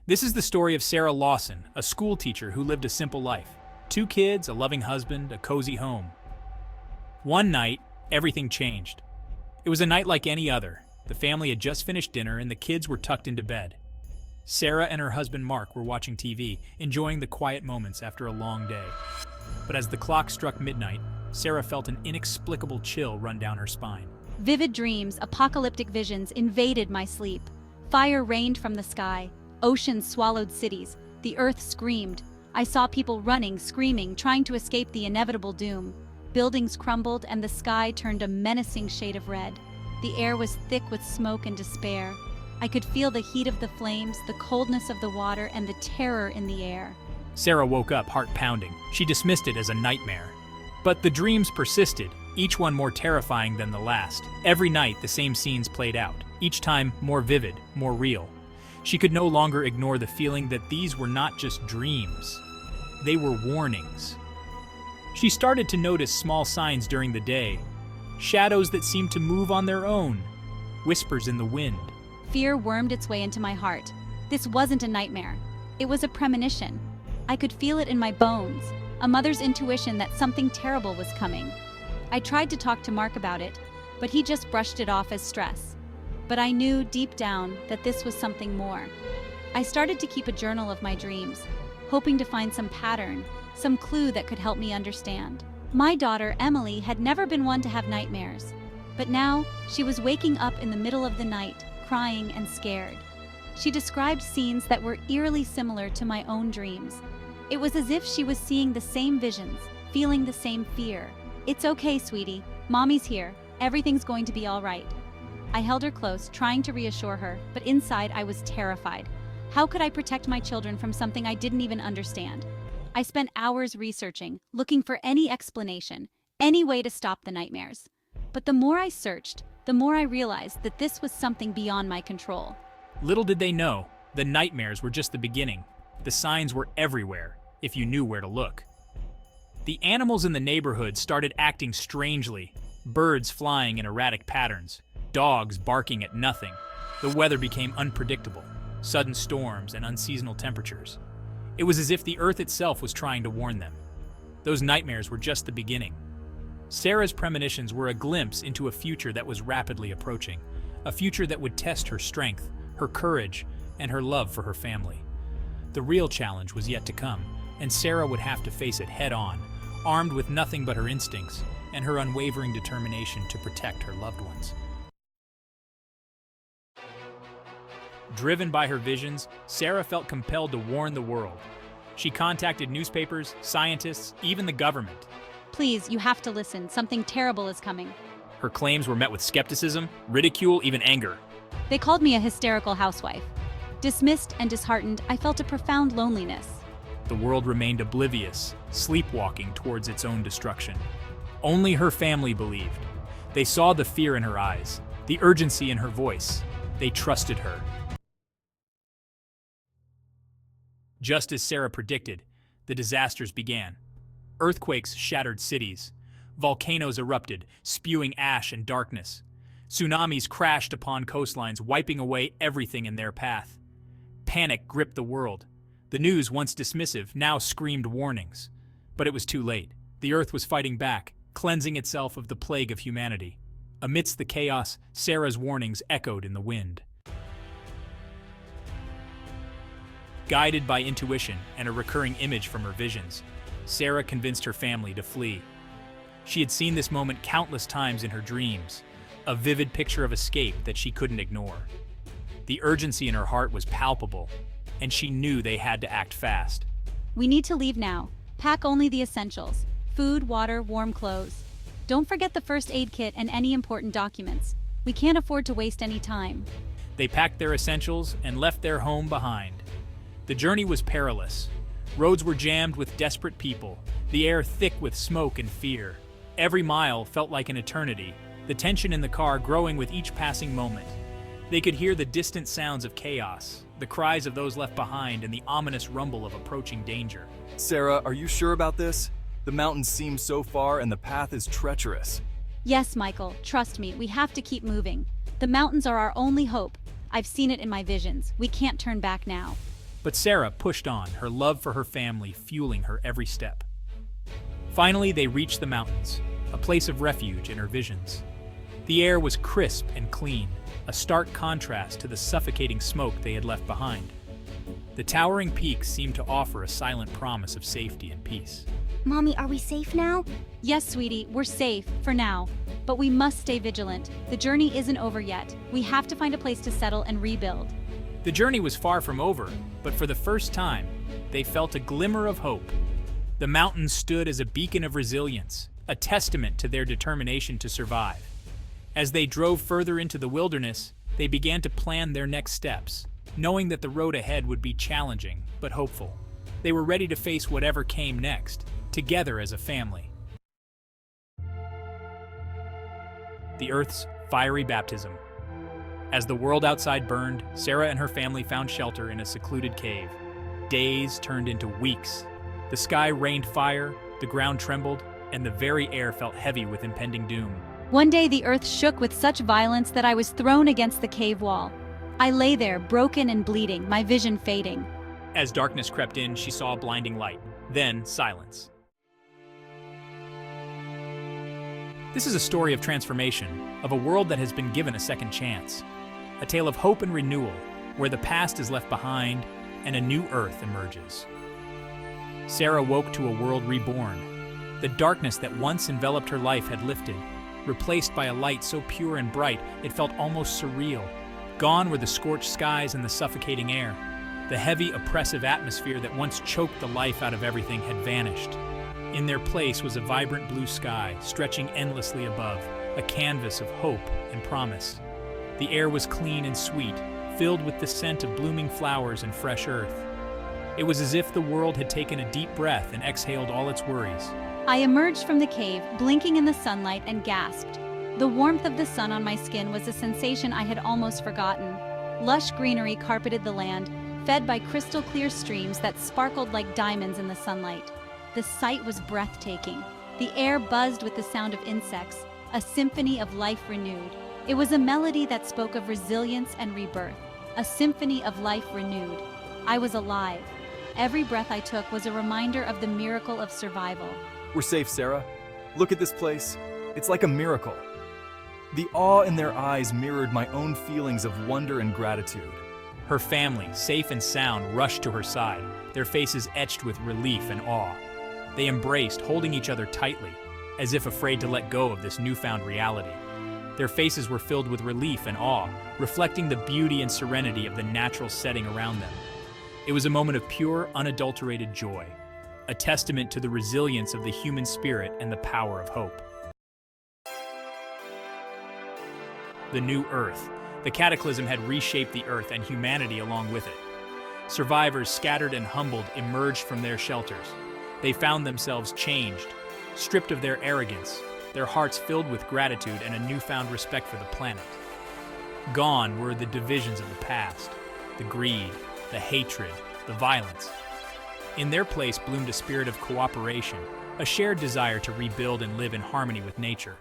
This is the story of Sarah Lawson, a school teacher who lived a simple life. 2 kids, a loving husband, a cozy home. One night, everything changed. It was a night like any other. The family had just finished dinner and the kids were tucked into bed. Sarah and her husband Mark were watching TV, enjoying the quiet moments after a long day. But as the clock struck midnight, Sarah felt an inexplicable chill run down her spine. Vivid dreams, apocalyptic visions invaded my sleep. Fire rained from the sky. Oceans swallowed cities. The earth screamed. I saw people running, screaming, trying to escape the inevitable doom. Buildings crumbled and the sky turned a menacing shade of red. The air was thick with smoke and despair. I could feel the heat of the flames, the coldness of the water, and the terror in the air. Sarah woke up, heart pounding. She dismissed it as a nightmare. But the dreams persisted, each one more terrifying than the last. Every night, the same scenes played out, each time more vivid, more real. She could no longer ignore the feeling that these were not just dreams. They were warnings. She started to notice small signs during the day, shadows that seemed to move on their own, whispers in the wind. Fear wormed its way into my heart. This wasn't a nightmare. It was a premonition. I could feel it in my bones, a mother's intuition that something terrible was coming. I tried to talk to Mark about it, but he just brushed it off as stress. But I knew deep down that this was something more. I started to keep a journal of my dreams, hoping to find some pattern, some clue that could help me understand. My daughter, Emily, had never been one to have nightmares, but now she was waking up in the middle of the night, crying and scared. She described scenes that were eerily similar to my own dreams. It was as if she was seeing the same visions, feeling the same fear. "It's okay, sweetie. Mommy's here. Everything's going to be all right." I held her close, trying to reassure her, but inside I was terrified. How could I protect my children from something I didn't even understand? I spent hours researching, looking for any explanation, any way to stop the nightmares. But the more I searched, the more I realized that this was something beyond my control. Little did they know, the nightmares were just the beginning. The signs were everywhere, if you knew where to look. The animals in the neighborhood started acting strangely, birds flying in erratic patterns, dogs barking at nothing. The weather became unpredictable, sudden storms and unseasonal temperatures. It was as if the earth itself was trying to warn them. Those nightmares were just the beginning. Sarah's premonitions were a glimpse into a future that was rapidly approaching, a future that would test her strength, her courage, and her love for her family. The real challenge was yet to come, and Sarah would have to face it head-on, armed with nothing but her instincts and her unwavering determination to protect her loved ones. Driven by her visions, Sarah felt compelled to warn the world. She contacted newspapers, scientists, even the government. "Please, you have to listen. Something terrible is coming." Her claims were met with skepticism, ridicule, even anger. They called me a hysterical housewife. Dismissed and disheartened, I felt a profound loneliness. The world remained oblivious, sleepwalking towards its own destruction. Only her family believed. They saw the fear in her eyes, the urgency in her voice. They trusted her. Just as Sarah predicted, the disasters began. Earthquakes shattered cities. Volcanoes erupted, spewing ash and darkness. Tsunamis crashed upon coastlines, wiping away everything in their path. Panic gripped the world. The news, once dismissive, now screamed warnings. But it was too late. The earth was fighting back, cleansing itself of the plague of humanity. Amidst the chaos, Sarah's warnings echoed in the wind. Guided by intuition and a recurring image from her visions, Sarah convinced her family to flee. She had seen this moment countless times in her dreams, a vivid picture of escape that she couldn't ignore. The urgency in her heart was palpable, and she knew they had to act fast. "We need to leave now. Pack only the essentials: food, water, warm clothes. Don't forget the first aid kit and any important documents. We can't afford to waste any time." They packed their essentials and left their home behind. The journey was perilous. Roads were jammed with desperate people, the air thick with smoke and fear. Every mile felt like an eternity, the tension in the car growing with each passing moment. They could hear the distant sounds of chaos, the cries of those left behind, and the ominous rumble of approaching danger. "Sarah, are you sure about this? The mountains seem so far and the path is treacherous." "Yes, Michael, trust me, we have to keep moving. The mountains are our only hope. I've seen it in my visions. We can't turn back now." But Sarah pushed on, her love for her family fueling her every step. Finally, they reached the mountains, a place of refuge in her visions. The air was crisp and clean, a stark contrast to the suffocating smoke they had left behind. The towering peaks seemed to offer a silent promise of safety and peace. Mommy, are we safe now? Yes, sweetie, we're safe, for now. But we must stay vigilant. The journey isn't over yet. We have to find a place to settle and rebuild. The journey was far from over, but for the first time, they felt a glimmer of hope. The mountains stood as a beacon of resilience, a testament to their determination to survive. As they drove further into the wilderness, they began to plan their next steps, knowing that the road ahead would be challenging but hopeful. They were ready to face whatever came next, together as a family. The Earth's fiery baptism. As the world outside burned, Sarah and her family found shelter in a secluded cave. Days turned into weeks. The sky rained fire, the ground trembled, and the very air felt heavy with impending doom. One day the earth shook with such violence that I was thrown against the cave wall. I lay there, broken and bleeding, my vision fading. As darkness crept in, she saw a blinding light, then silence. This is a story of transformation, of a world that has been given a second chance. A tale of hope and renewal, where the past is left behind and a new earth emerges. Sarah woke to a world reborn. The darkness that once enveloped her life had lifted, replaced by a light so pure and bright it felt almost surreal. Gone were the scorched skies and the suffocating air. The heavy, oppressive atmosphere that once choked the life out of everything had vanished. In their place was a vibrant blue sky, stretching endlessly above, a canvas of hope and promise. The air was clean and sweet, filled with the scent of blooming flowers and fresh earth. It was as if the world had taken a deep breath and exhaled all its worries. I emerged from the cave, blinking in the sunlight, and gasped. The warmth of the sun on my skin was a sensation I had almost forgotten. Lush greenery carpeted the land, fed by crystal-clear streams that sparkled like diamonds in the sunlight. The sight was breathtaking. The air buzzed with the sound of insects, a symphony of life renewed. It was a melody that spoke of resilience and rebirth, a symphony of life renewed. I was alive. Every breath I took was a reminder of the miracle of survival. We're safe, Sarah. Look at this place. It's like a miracle. The awe in their eyes mirrored my own feelings of wonder and gratitude. Her family, safe and sound, rushed to her side, their faces etched with relief and awe. They embraced, holding each other tightly, as if afraid to let go of this newfound reality. Their faces were filled with relief and awe, reflecting the beauty and serenity of the natural setting around them. It was a moment of pure, unadulterated joy, a testament to the resilience of the human spirit and the power of hope. The new Earth. The cataclysm had reshaped the Earth and humanity along with it. Survivors, scattered and humbled, emerged from their shelters. They found themselves changed, stripped of their arrogance, their hearts filled with gratitude and a newfound respect for the planet. Gone were the divisions of the past, the greed, the hatred, the violence. In their place bloomed a spirit of cooperation, a shared desire to rebuild and live in harmony with nature.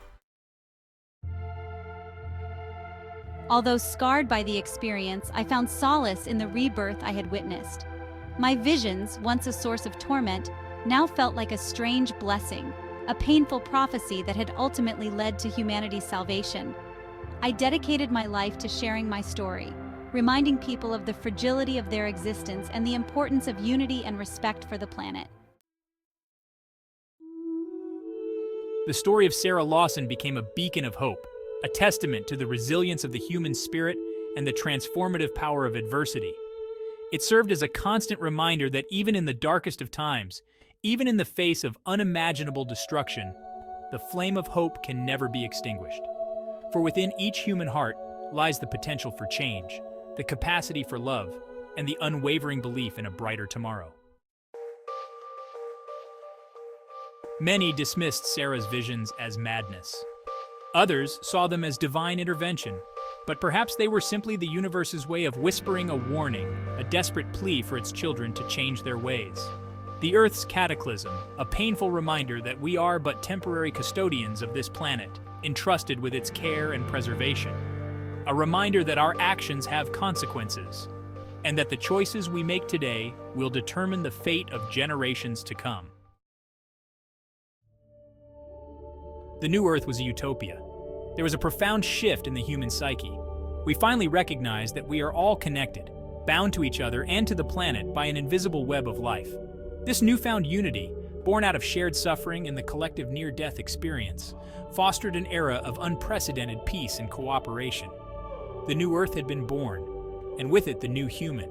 Although scarred by the experience, I found solace in the rebirth I had witnessed. My visions, once a source of torment, now felt like a strange blessing, a painful prophecy that had ultimately led to humanity's salvation. I dedicated my life to sharing my story, reminding people of the fragility of their existence and the importance of unity and respect for the planet. The story of Sarah Lawson became a beacon of hope, a testament to the resilience of the human spirit and the transformative power of adversity. It served as a constant reminder that even in the darkest of times, even in the face of unimaginable destruction, the flame of hope can never be extinguished. For within each human heart lies the potential for change, the capacity for love, and the unwavering belief in a brighter tomorrow. Many dismissed Sarah's visions as madness. Others saw them as divine intervention, but perhaps they were simply the universe's way of whispering a warning, a desperate plea for its children to change their ways. The Earth's cataclysm, a painful reminder that we are but temporary custodians of this planet, entrusted with its care and preservation. A reminder that our actions have consequences, and that the choices we make today will determine the fate of generations to come. The new Earth was a utopia. There was a profound shift in the human psyche. We finally recognized that we are all connected, bound to each other and to the planet by an invisible web of life. This newfound unity, born out of shared suffering and the collective near-death experience, fostered an era of unprecedented peace and cooperation. The new Earth had been born, and with it the new human,